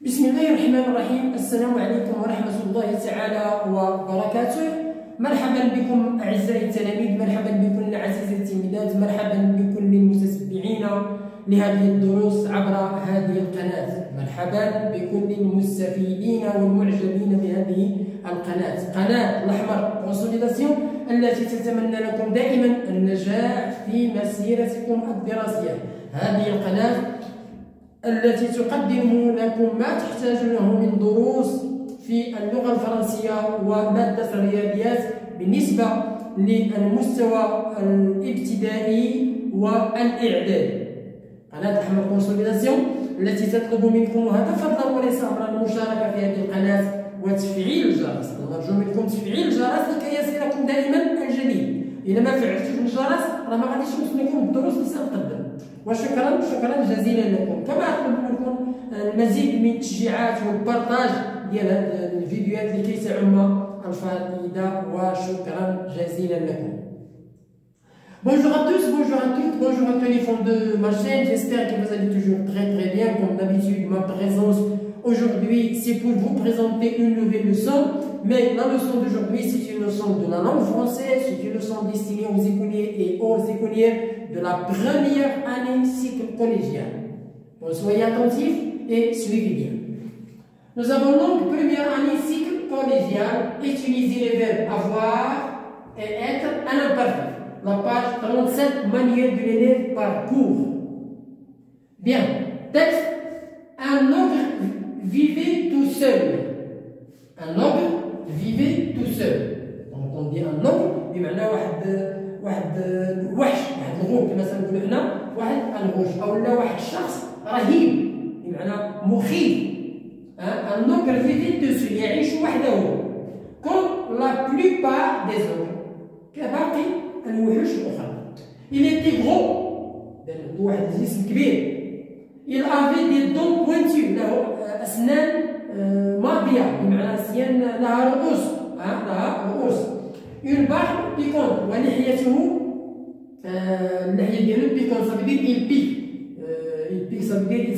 بسم الله الرحمن الرحيم. السلام عليكم ورحمة الله تعالى وبركاته. مرحبا بكم أعزائي التلاميذ، مرحبا بكم عزيزي التلميذات، مرحبا بكل المتتبعين لهذه الدروس عبر هذه القناة، مرحبا بكل المستفيدين والمعجبين بهذه القناة، قناة الأحمر كونسوليداسيون التي تتمنى لكم دائما النجاح في مسيرتكم الدراسية. هذه القناة التي تقدم لكم ما تحتاجونه من دروس في اللغة الفرنسية ومادة الرياضيات بالنسبة للمستوى الابتدائي والإعدادي. قناة الأحمر كونسوليداسيون التي تطلب منكم هذا فضلا وليس أمرا المشاركة في هذه القناة وتفعيل الجرس. نرجو منكم تفعيل الجرس لكي يصلكم دائما الجديد. إذا ما فعلتوش الجرس راه ما غاديش توصلكم الدروس اللي سنقدم. وشكرا جزيلا لكم. كما أطلب منكم المزيد من التشجيعات والبارطاج ديال هذه الفيديوهات لكي تعم الفائدة، وشكرا جزيلا لكم. Bonjour à tous, bonjour à toutes, bonjour à tous les fans de ma chaîne. J'espère que vous allez toujours très bien. Comme d'habitude, ma présence aujourd'hui, c'est pour vous présenter une nouvelle leçon. Mais la leçon d'aujourd'hui, c'est une leçon de la langue française, c'est une leçon destinée aux écoliers et aux écolières de la première année cycle collégien. Donc, soyez attentifs et suivez bien. Nous avons donc première année cycle collégien, utiliser les verbes avoir et être un imparfait. La page 37, manuel de l'élève parcours. Bien, texte. Un ogre vivait tout seul. Un ogre vivait tout seul. Donc on dit un ogre بمعنى واحد الوحش، واحد الغول كما تنقولوا حنا، واحد الغوش او لا واحد الشخص رهيب بمعنى مخيف. un ogre vivait tout seul، يعيش وحده، comme la plupart des ogres، كباقي الوحوش الاخرى. il était gros، واحد الجسم كبير. il avait des dents pointues، له اسنان ماضيه بمعنى اسنان لها رؤوس، لها رؤوس. une barbe piquante، ولحيته اللحيه ديالو piquante، ça veut dire il pique. il pique ça veut dire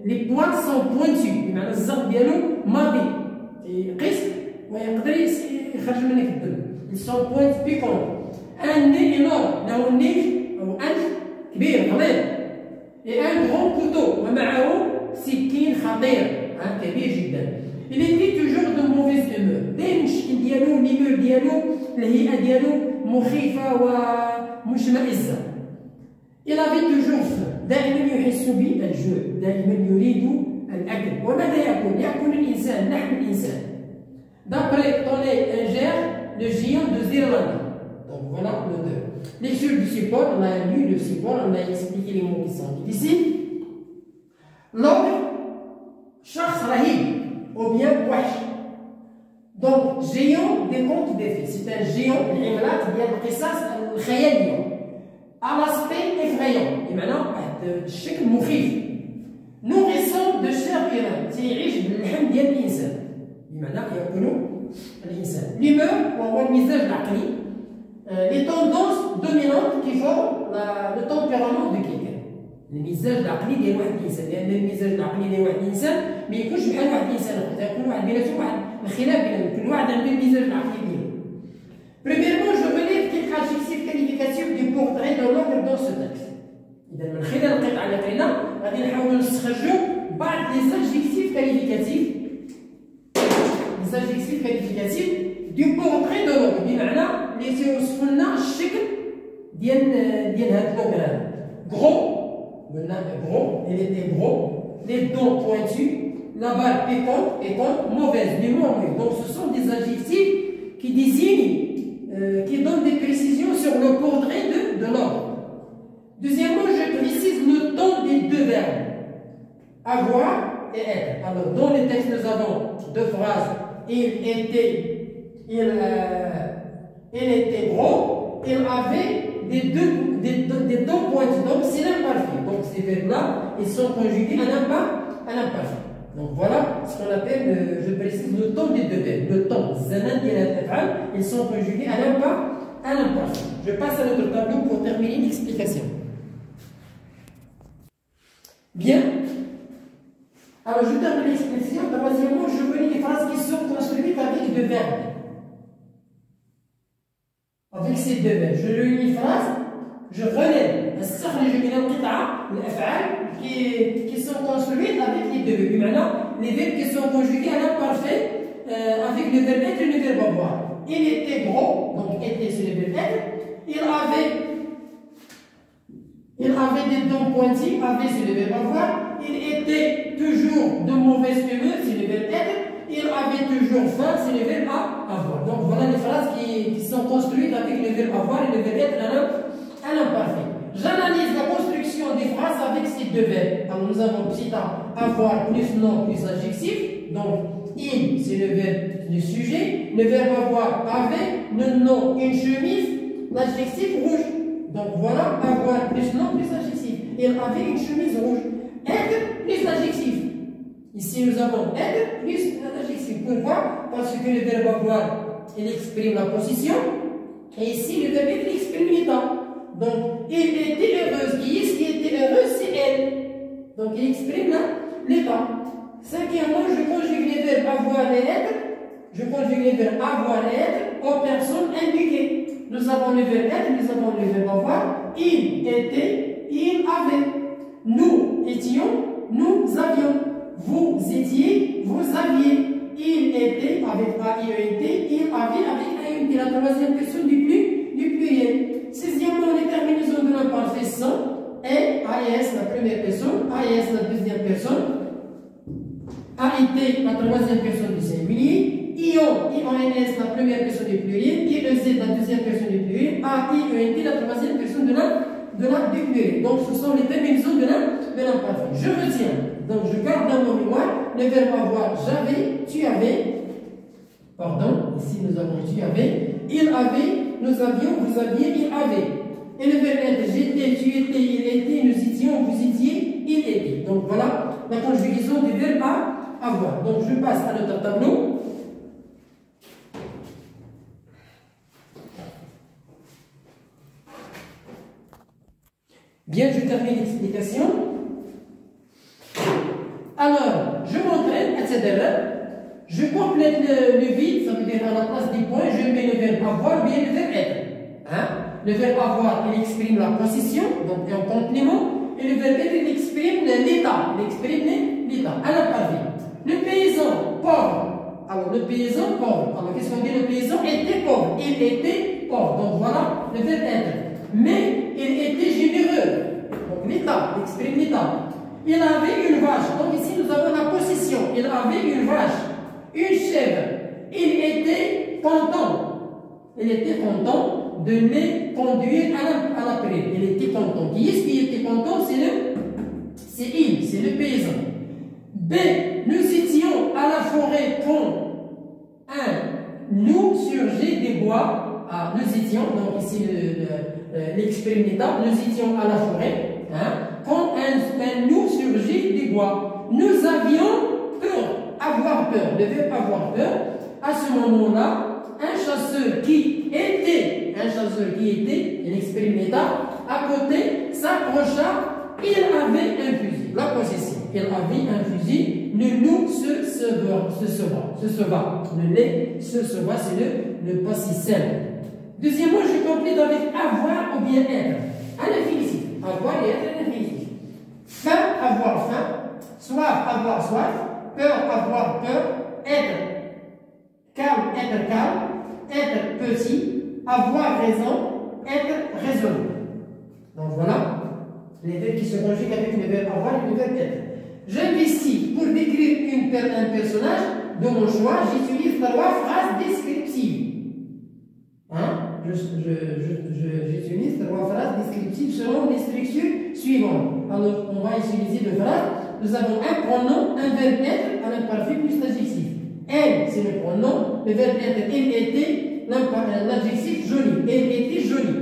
les poils sont pointus بمعنى الزغ ديالو ماضي، يقيس ويقدر يخرج منك الدم. ils sont pointus piquants. un nez énorme، له النيف او انف كبير غليظ. et un grand couteau، ومعه سكين خطير كبير جدا. il était toujours de mauvaise humeur، دايما الشكل ديالو ليمور ديالو الهيئه ديالو مخيفه ومشمئزه. il avait toujours faim، دائما يحس بالجوع، دائما يريد الاكل. وماذا ياكل؟ ياكل الانسان لحم الانسان. d'après Tony Inger le géant de Zirlande. donc voilà le 2. lecture du support, on a lu le support, on a expliqué les mots qui sont ici. l'ogre شخص رهيب ou bien وحش. donc géant des contes des fées، c'est un géant العملاق ديال القصص الخياليه. à l'aspect effrayant بمعنى واحد الشكل مخيف. nourrisson de chair humaine، تيعيش باللحم ديال الانسان بمعنى ياكل الانسان. l'humeur وهو المزاج العقلي. les tendances dominantes qui forment le tempérament de quelqu'un. المزاج العقلي ديال واحد الانسان، لان المزاج العقلي ديال واحد الانسان ما يكونش بحال واحد الانسان اخر، يكون واحد بيناتهم واحد الخلاف بيناتهم، كل واحد عنده المزاج العقلي ديالو. premièrement je relève quelques adjectifs qualificatifs du portrait de l'ogre dans ce texte. اذا من خلال القطعه اللي قرينا غادي نحاولوا نستخرجوا بعض لي زادجيكتيف كاليفيكاتيف، لي زادجيكتيف كاليفيكاتيف du portrait de l'ogre، بمعنى اللي تيوصف لنا الشكل ديال هذا الأوغر هذا. gros، قلنا gros، il était gros. les dents pointues، la barbe piquante، mauvaise، l'humour mauvais. donc ce sont des adjectifs qui désignent, qui donnent des précisions sur le portrait de l'ogre. deuxièmement, je précise le temps des deux verbes avoir et être. alors dans les textes nous avons deux phrases. il était gros, il avait des dents pointues, donc c'est l'imparfait. donc ces verbes-là, ils sont conjugués à l'imparfait. donc voilà ce qu'on appelle, je précise, le temps des deux verbes. le temps, zaman et l'af'al, ils sont conjugués à l'imparfait. je passe à notre tableau pour terminer l'explication. Bien. Alors, je termine l'expression. Troisièmement, je relis les phrases qui sont construites avec deux verbes. Avec ces deux verbes. Je relis les phrases, je relève. Qui sont construites avec les deux verbes. Maintenant, les verbes qui sont conjugués à l'imparfait avec le verbe être et le verbe avoir. Il était gros, donc était c'est le verbe être. Il avait des dents pointues, avait c'est le verbe avoir. Il était toujours de mauvaise humeur, c'est le verbe être. Il avait toujours faim, c'est le verbe avoir. Donc voilà les phrases qui sont construites avec le verbe avoir et le verbe être à l'imparfait. J'analyse la construction des phrases avec ces deux verbes. Alors nous avons petit a, avoir plus nom plus adjectif. Donc il, c'est le verbe du sujet. Le verbe avoir avait, le nom une chemise, l'adjectif rouge. Donc voilà, avoir plus nom plus adjectif. Il avait une chemise rouge. Être plus l'adjectif. Ici nous avons être plus l'adjectif. Pourquoi? Parce que le verbe avoir, il exprime la position. Et ici le verbe être exprime l'état. Donc il était heureuse. Qui est-ce qui était heureuse? C'est elle. Donc il exprime l'état. Cinquièmement, je conjugue les verbes avoir et être. Je conjugue les verbes avoir et être aux personnes indiquées. Nous avons le verbe être, nous avons le verbe avoir. Il était, il avait. Nous étions, nous avions. Vous étiez, vous aviez. Il était avec A-I-E-T, il avait avec A-I-E-T, la troisième personne du pluriel. Sixièmement, les terminaisons de l'imparfait sont et, A-I-S, la première personne, A-I-S, la deuxième personne, A-I-T, la troisième personne du singulier, I-O, I-O-N-S, la première personne du pluriel, I-E-Z, la deuxième personne du pluriel, A-I-E-N-T, la troisième personne du pluriel. Donc, ce sont les terminaisons de l'imparfait. Je retiens. Donc, je garde dans mon mémoire le verbe avoir, j'avais, tu avais, pardon, ici nous avons tu avais, il avait, nous avions, vous aviez, il avait. Et le verbe être, j'étais, tu étais, il était, nous étions, vous étiez, il était. Donc voilà la conjugaison des verbes à avoir. Donc je passe à notre tableau. Bien, je termine l'explication. Alors, je m'entraîne, etc. Je complète le vide, ça veut dire à la place des points, je mets le verbe avoir, bien le verbe être. Hein? Le verbe avoir, il exprime la position, donc en complément, et le verbe être, il exprime l'état. Il exprime l'état, à la partie. Le paysan pauvre. Alors, le paysan pauvre. Alors, qu'est-ce qu'on dit? Le paysan était pauvre. Il était pauvre. Donc, voilà le verbe être. Mais, il était généreux. Donc, l'état, il exprime l'état. Il avait une vache. Donc, ici, nous avons la position. Il avait une vache. Une chèvre. Il était content. Il était content de les conduire à la prairie. Il était content. Qui est-ce qui était content? C'est il, c'est le paysan. B. Nous étions à la forêt quand un loup surgit des bois. Ah, nous étions, donc ici l'exprime l'état, nous étions à la forêt, hein, quand un loup surgit des bois. Nous avions peur. Avoir peur, le verbe avoir peur. À ce moment-là, un chasseur qui était, il exprime l'état, à côté, s'approcha, il avait un fusil. La possession, il avait un fusil, le loup se sauva. Le lait se sauva, c'est le passé simple. Deuxièmement, je complète avec avoir ou bien être. À l'infinitif. Avoir et être à l'infinitif. Faim, avoir faim. Soif, avoir soif. Peur, avoir peur. Être calme, être petit, avoir raison, être raisonnable. Donc voilà les verbes qui se conjuguent avec le verbe avoir et le verbe être. J'investis pour décrire un personnage de mon choix, j'utilise trois phrases descriptives. Hein? J'utilise trois phrases descriptives selon les structures suivantes. Alors, on va utiliser deux phrases. Nous avons un pronom, un verbe être à l'imparfait plus l'adjectif. Elle, c'est le pronom. Le verbe être, il était, l'adjectif joli. Elle était jolie.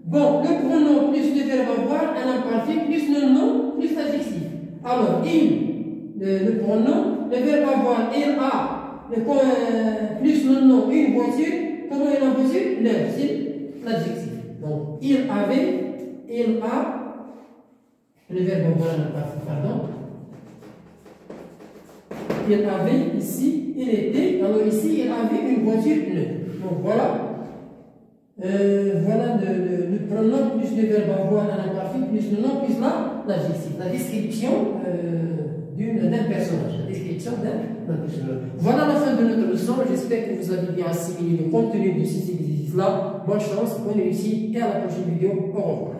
Bon, le pronom plus le verbe avoir à l'imparfait plus le nom plus l'adjectif. Alors, il, le pronom, le verbe avoir, il a, plus le nom, une voiture. Comment il a voiture? L'heure, c'est l'adjectif. Donc, il avait, il a, le verbe avoir à l'imparfait, pardon. il avait ici, il était, alors ici, il avait une voiture neuve. Donc voilà. Voilà le pronom plus le verbe avoir en imparfait plus le nom plus l'adjectif. La description d'un personnage. La description d'un personnage. Voilà la fin de notre leçon. J'espère que vous avez bien assimilé le contenu de ces exercices-là. Bonne chance, bonne réussite et à la prochaine vidéo. Au revoir.